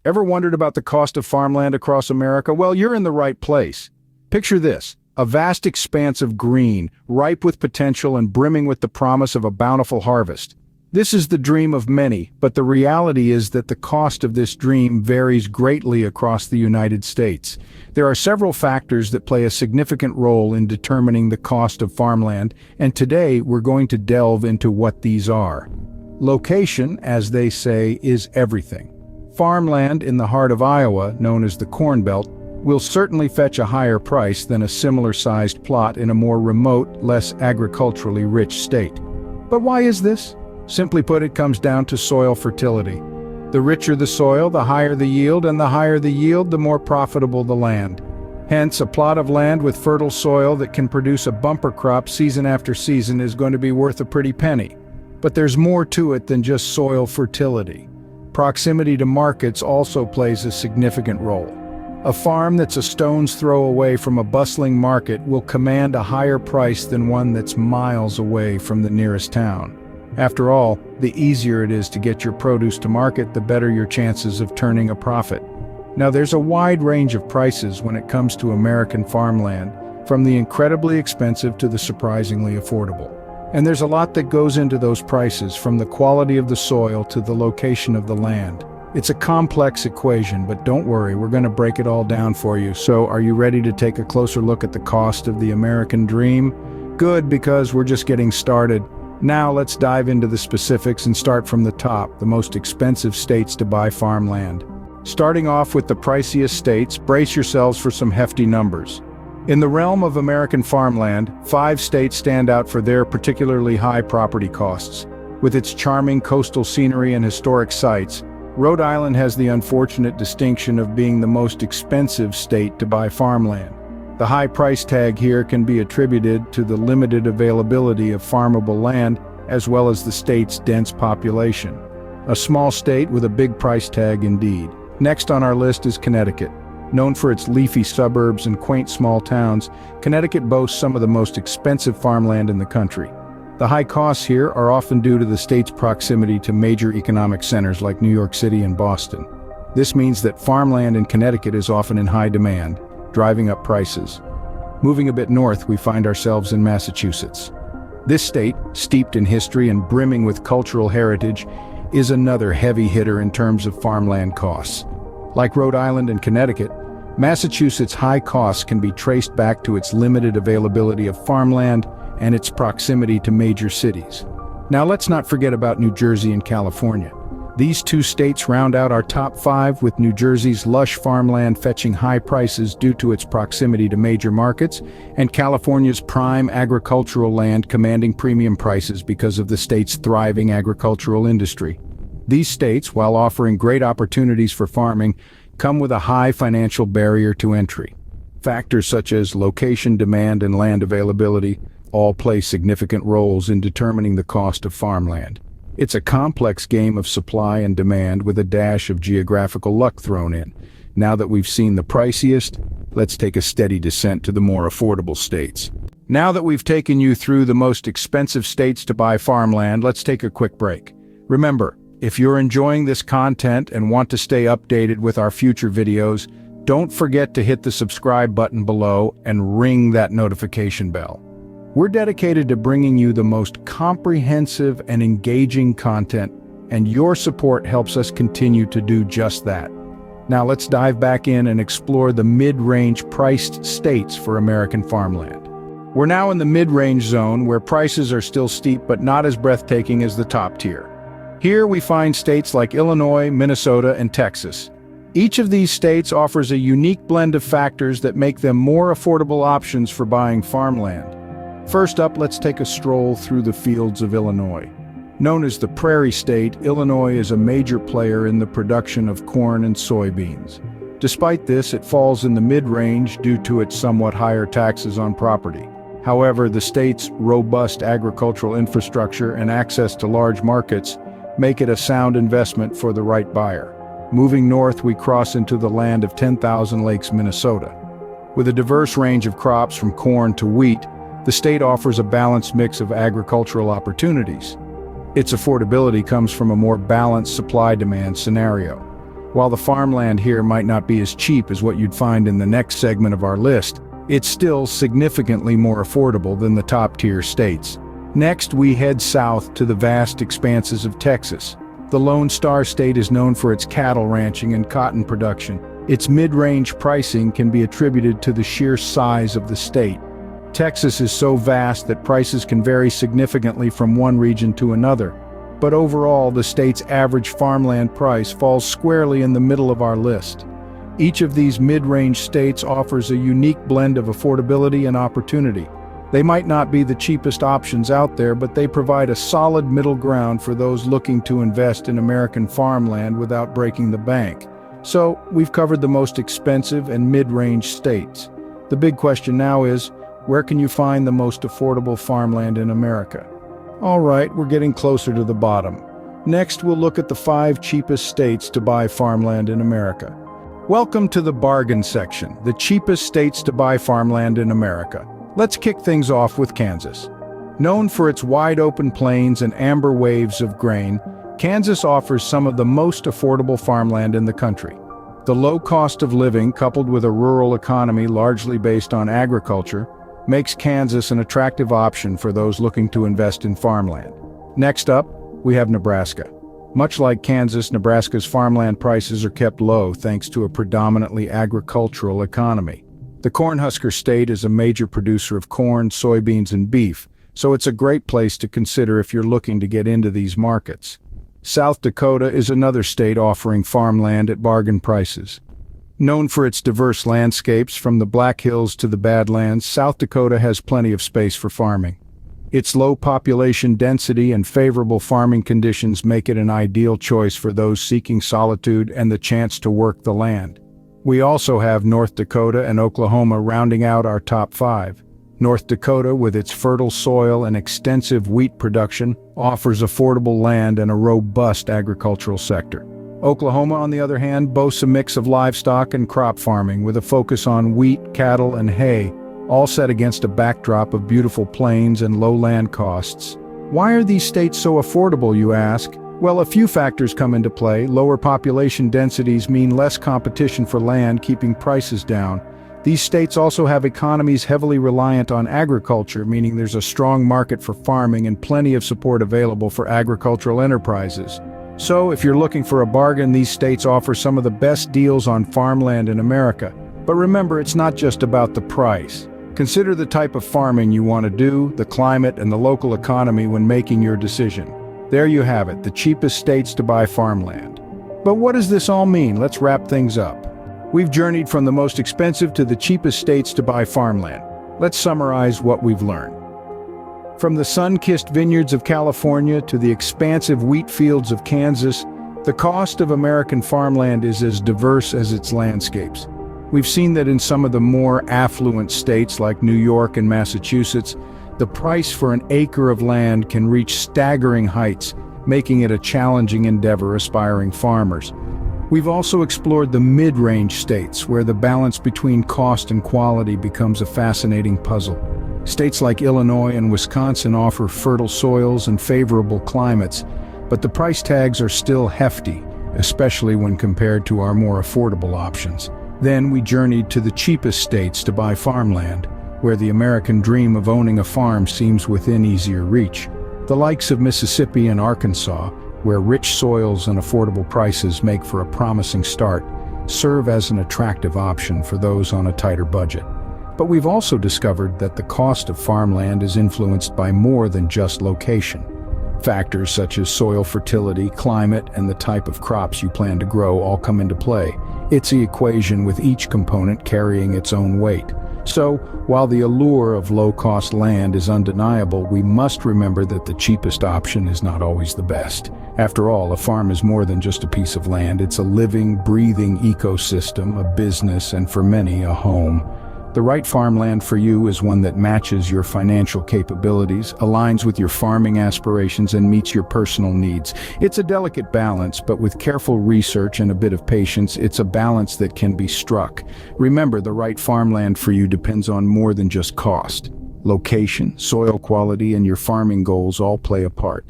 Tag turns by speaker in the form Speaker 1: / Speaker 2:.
Speaker 1: Ever wondered about the cost of farmland across America? Well, you're in the right place. Picture this, a vast expanse of green, ripe with potential and brimming with the promise of a bountiful harvest. This is the dream of many, but the reality is that the cost of this dream varies greatly across the United States. There are several factors that play a significant role in determining the cost of farmland, and today we're going to delve into what these are. Location, as they say, is everything. Farmland in the heart of Iowa, known as the Corn Belt, will certainly fetch a higher price than a similar-sized plot in a more remote, less agriculturally rich state. But why is this? Simply put, it comes down to soil fertility. The richer the soil, the higher the yield, and the higher the yield, the more profitable the land. Hence, a plot of land with fertile soil that can produce a bumper crop season after season is going to be worth a pretty penny. But there's more to it than just soil fertility. Proximity to markets also plays a significant role. A farm that's a stone's throw away from a bustling market will command a higher price than one that's miles away from the nearest town. After all, the easier it is to get your produce to market, the better your chances of turning a profit. Now, there's a wide range of prices when it comes to American farmland, from the incredibly expensive to the surprisingly affordable. And there's a lot that goes into those prices, from the quality of the soil to the location of the land. It's a complex equation, but don't worry, we're going to break it all down for you. So, are you ready to take a closer look at the cost of the American dream? Good, because we're just getting started. Now let's dive into the specifics and start from the top, the most expensive states to buy farmland. Starting off with the priciest states, brace yourselves for some hefty numbers. In the realm of American farmland, 5 states stand out for their particularly high property costs. With its charming coastal scenery and historic sites, Rhode Island has the unfortunate distinction of being the most expensive state to buy farmland. The high price tag here can be attributed to the limited availability of farmable land, as well as the state's dense population. A small state with a big price tag indeed. Next on our list is Connecticut. Known for its leafy suburbs and quaint small towns, Connecticut boasts some of the most expensive farmland in the country. The high costs here are often due to the state's proximity to major economic centers like New York City and Boston. This means that farmland in Connecticut is often in high demand, driving up prices. Moving a bit north, we find ourselves in Massachusetts. This state, steeped in history and brimming with cultural heritage, is another heavy hitter in terms of farmland costs. Like Rhode Island and Connecticut, Massachusetts' high costs can be traced back to its limited availability of farmland and its proximity to major cities. Now let's not forget about New Jersey and California. These 2 states round out our top 5, with New Jersey's lush farmland fetching high prices due to its proximity to major markets, and California's prime agricultural land commanding premium prices because of the state's thriving agricultural industry. These states, while offering great opportunities for farming, come with a high financial barrier to entry. Factors such as location, demand, and land availability all play significant roles in determining the cost of farmland. It's a complex game of supply and demand with a dash of geographical luck thrown in. Now that we've seen the priciest, let's take a steady descent to the more affordable states. Now that we've taken you through the most expensive states to buy farmland, let's take a quick break. Remember, if you're enjoying this content and want to stay updated with our future videos, don't forget to hit the subscribe button below and ring that notification bell. We're dedicated to bringing you the most comprehensive and engaging content, and your support helps us continue to do just that. Now let's dive back in and explore the mid-range priced states for American farmland. We're now in the mid-range zone, where prices are still steep but not as breathtaking as the top tier. Here we find states like Illinois, Minnesota, and Texas. Each of these states offers a unique blend of factors that make them more affordable options for buying farmland. First up, let's take a stroll through the fields of Illinois. Known as the Prairie State, Illinois is a major player in the production of corn and soybeans. Despite this, it falls in the mid-range due to its somewhat higher taxes on property. However, the state's robust agricultural infrastructure and access to large markets make it a sound investment for the right buyer. Moving north, we cross into the land of 10,000 Lakes, Minnesota. With a diverse range of crops from corn to wheat, the state offers a balanced mix of agricultural opportunities. Its affordability comes from a more balanced supply-demand scenario. While the farmland here might not be as cheap as what you'd find in the next segment of our list, it's still significantly more affordable than the top-tier states. Next, we head south to the vast expanses of Texas. The Lone Star State is known for its cattle ranching and cotton production. Its mid-range pricing can be attributed to the sheer size of the state. Texas is so vast that prices can vary significantly from one region to another. But overall, the state's average farmland price falls squarely in the middle of our list. Each of these mid-range states offers a unique blend of affordability and opportunity. They might not be the cheapest options out there, but they provide a solid middle ground for those looking to invest in American farmland without breaking the bank. So, we've covered the most expensive and mid-range states. The big question now is, where can you find the most affordable farmland in America? All right, we're getting closer to the bottom. Next, we'll look at the 5 cheapest states to buy farmland in America. Welcome to the bargain section, the cheapest states to buy farmland in America. Let's kick things off with Kansas. Known for its wide-open plains and amber waves of grain, Kansas offers some of the most affordable farmland in the country. The low cost of living, coupled with a rural economy largely based on agriculture, makes Kansas an attractive option for those looking to invest in farmland. Next up, we have Nebraska. Much like Kansas, Nebraska's farmland prices are kept low thanks to a predominantly agricultural economy. The Cornhusker State is a major producer of corn, soybeans, and beef, so it's a great place to consider if you're looking to get into these markets. South Dakota is another state offering farmland at bargain prices. Known for its diverse landscapes, from the Black Hills to the Badlands, South Dakota has plenty of space for farming. Its low population density and favorable farming conditions make it an ideal choice for those seeking solitude and the chance to work the land. We also have North Dakota and Oklahoma rounding out our top 5. North Dakota, with its fertile soil and extensive wheat production, offers affordable land and a robust agricultural sector. Oklahoma, on the other hand, boasts a mix of livestock and crop farming with a focus on wheat, cattle, and hay, all set against a backdrop of beautiful plains and low land costs. Why are these states so affordable, you ask? Well, a few factors come into play. Lower population densities mean less competition for land, keeping prices down. These states also have economies heavily reliant on agriculture, meaning there's a strong market for farming and plenty of support available for agricultural enterprises. So, if you're looking for a bargain, these states offer some of the best deals on farmland in America. But remember, it's not just about the price. Consider the type of farming you want to do, the climate, and the local economy when making your decision. There you have it, the cheapest states to buy farmland. But what does this all mean? Let's wrap things up. We've journeyed from the most expensive to the cheapest states to buy farmland. Let's summarize what we've learned. From the sun-kissed vineyards of California to the expansive wheat fields of Kansas, the cost of American farmland is as diverse as its landscapes. We've seen that in some of the more affluent states like New York and Massachusetts, the price for an acre of land can reach staggering heights, making it a challenging endeavor aspiring farmers. We've also explored the mid-range states, where the balance between cost and quality becomes a fascinating puzzle. States like Illinois and Wisconsin offer fertile soils and favorable climates, but the price tags are still hefty, especially when compared to our more affordable options. Then we journeyed to the cheapest states to buy farmland, where the American dream of owning a farm seems within easier reach. The likes of Mississippi and Arkansas, where rich soils and affordable prices make for a promising start, serve as an attractive option for those on a tighter budget. But we've also discovered that the cost of farmland is influenced by more than just location. Factors such as soil fertility, climate, and the type of crops you plan to grow all come into play. It's the equation with each component carrying its own weight. So, while the allure of low-cost land is undeniable, we must remember that the cheapest option is not always the best. After all, a farm is more than just a piece of land. It's a living, breathing ecosystem, a business, and for many, a home. The right farmland for you is one that matches your financial capabilities, aligns with your farming aspirations, and meets your personal needs. It's a delicate balance, but with careful research and a bit of patience, it's a balance that can be struck. Remember, the right farmland for you depends on more than just cost. Location, soil quality, and your farming goals all play a part.